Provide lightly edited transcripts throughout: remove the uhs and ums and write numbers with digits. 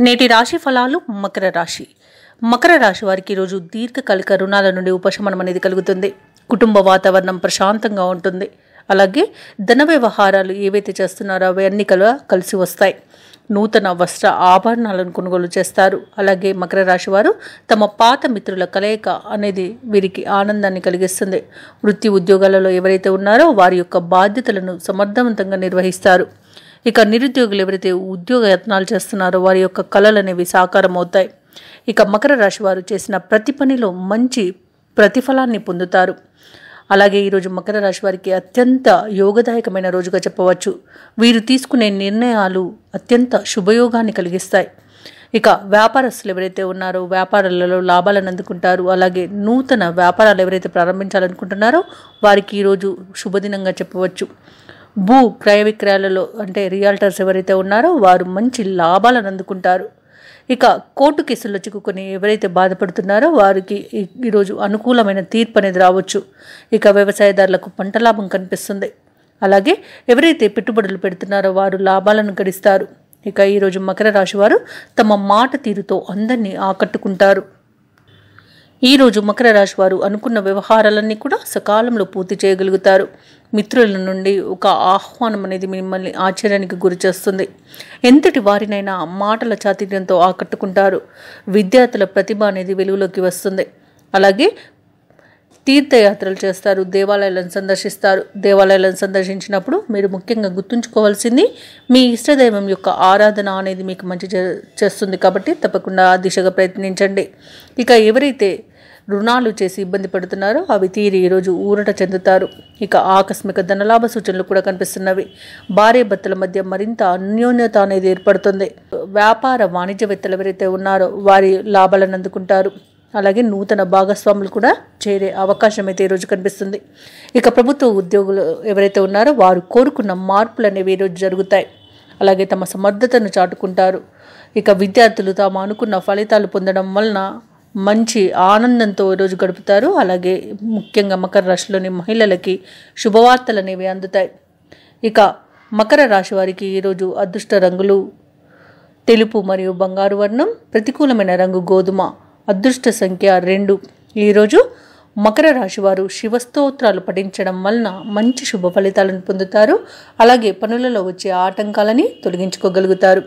నేటి రాశి ఫలాలు మకర రాశి. మకర రాశి వారికి ఈరోజు దీర్ఘకాలిక రుణాల నుండి ఉపశమనం అనేది కలుగుతుంది. కుటుంబ వాతావరణం ప్రశాంతంగా ఉంటుంది. అలాగే ధన వ్యవహారాలు ఏవైతే చేస్తున్నారో అవి అన్ని కలిసి వస్తాయి. నూతన వస్త్ర ఆభరణాలను కొనుగోలు చేస్తారు. అలాగే మకర రాశి వారు తమ పాత మిత్రుల కలయిక అనేది వీరికి ఆనందాన్ని కలిగిస్తుంది. వృత్తి ఉద్యోగాలలో ఎవరైతే ఉన్నారో వారి యొక్క బాధ్యతలను సమర్థవంతంగా నిర్వహిస్తారు. ఇక నిరుద్యోగులు ఎవరైతే ఉద్యోగ యత్నాలు చేస్తున్నారో వారి యొక్క కళలు అనేవి సాకారం అవుతాయి. ఇక మకర రాశి వారు చేసిన ప్రతి పనిలో మంచి ప్రతిఫలాన్ని పొందుతారు. అలాగే ఈరోజు మకర రాశి వారికి అత్యంత యోగదాయకమైన రోజుగా చెప్పవచ్చు. వీరు తీసుకునే నిర్ణయాలు అత్యంత శుభయోగాన్ని కలిగిస్తాయి. ఇక వ్యాపారస్తులు ఎవరైతే ఉన్నారో వ్యాపారాలలో లాభాలను అందుకుంటారు. అలాగే నూతన వ్యాపారాలు ఎవరైతే ప్రారంభించాలనుకుంటున్నారో వారికి ఈరోజు శుభదినంగా చెప్పవచ్చు. భూ క్రయ విక్రయాలలో అంటే రియాల్టర్స్ ఎవరైతే ఉన్నారో వారు మంచి లాభాలను అందుకుంటారు. ఇక కోర్టు కేసుల్లో చిక్కుకొని ఎవరైతే బాధపడుతున్నారో వారికి ఈరోజు అనుకూలమైన తీర్పు అనేది రావచ్చు. ఇక వ్యవసాయదారులకు పంట లాభం కనిపిస్తుంది. అలాగే ఎవరైతే పెట్టుబడులు పెడుతున్నారో వారు లాభాలను గడిస్తారు. ఇక ఈరోజు మకర రాశి వారు తమ మాట తీరుతో అందరినీ ఆకట్టుకుంటారు. ఈరోజు మకర రాశి వారు అనుకున్న వ్యవహారాలన్నీ కూడా సకాలంలో పూర్తి చేయగలుగుతారు. మిత్రుల నుండి ఒక ఆహ్వానం అనేది మిమ్మల్ని ఆశ్చర్యానికి గురి చేస్తుంది. ఎంతటి వారినైనా మాటల చాతుర్యంతో ఆకట్టుకుంటారు. విద్యార్థుల ప్రతిభ అనేది వెలుగులోకి వస్తుంది. అలాగే తీర్థయాత్రలు చేస్తారు. దేవాలయాలను సందర్శిస్తారు. దేవాలయాలను సందర్శించినప్పుడు మీరు ముఖ్యంగా గుర్తుంచుకోవాల్సింది మీ ఇష్టదైవం యొక్క ఆరాధన అనేది మీకు మంచి చేస్తుంది. కాబట్టి తప్పకుండా ఆ దిశగా ప్రయత్నించండి. ఇక ఎవరైతే రుణాలు చేసి ఇబ్బంది పడుతున్నారో అవి తీరి ఈరోజు ఊరట చెందుతారు. ఇక ఆకస్మిక ధనలాభ సూచనలు కూడా కనిపిస్తున్నవి. భార్య భర్తల మధ్య మరింత అన్యోన్యత అనేది ఏర్పడుతుంది. వ్యాపార వాణిజ్యవేత్తలు ఎవరైతే ఉన్నారో వారి లాభాలను అందుకుంటారు. అలాగే నూతన భాగస్వాములు కూడా చేరే అవకాశం అయితే ఈరోజు కనిపిస్తుంది. ఇక ప్రభుత్వ ఉద్యోగులు ఎవరైతే ఉన్నారో వారు కోరుకున్న మార్పులు అనేవి ఈరోజు జరుగుతాయి. అలాగే తమ సమర్థతను చాటుకుంటారు. ఇక విద్యార్థులు తాము అనుకున్న ఫలితాలు పొందడం వలన మంచి ఆనందంతో ఈరోజు గడుపుతారు. అలాగే ముఖ్యంగా మకర రాశిలోని మహిళలకి శుభవార్తలు అనేవి అందుతాయి. ఇక మకర రాశి వారికి ఈరోజు అదృష్ట రంగులు తెలుపు మరియు బంగారు వర్ణం, ప్రతికూలమైన రంగు గోధుమ, అదృష్ట సంఖ్య 2. ఈరోజు మకర రాశి వారు శివస్తోత్రాలు పఠించడం వలన మంచి శుభ ఫలితాలను పొందుతారు. అలాగే పనులలో వచ్చే ఆటంకాలని తొలగించుకోగలుగుతారు.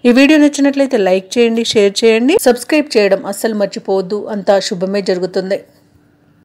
ఈ వీడియో నచ్చినట్లయితే లైక్ చేయండి, షేర్ చేయండి, సబ్స్క్రైబ్ చేయడం అస్సలు మర్చిపోవద్దు. అంతా శుభమే జరుగుతుంది.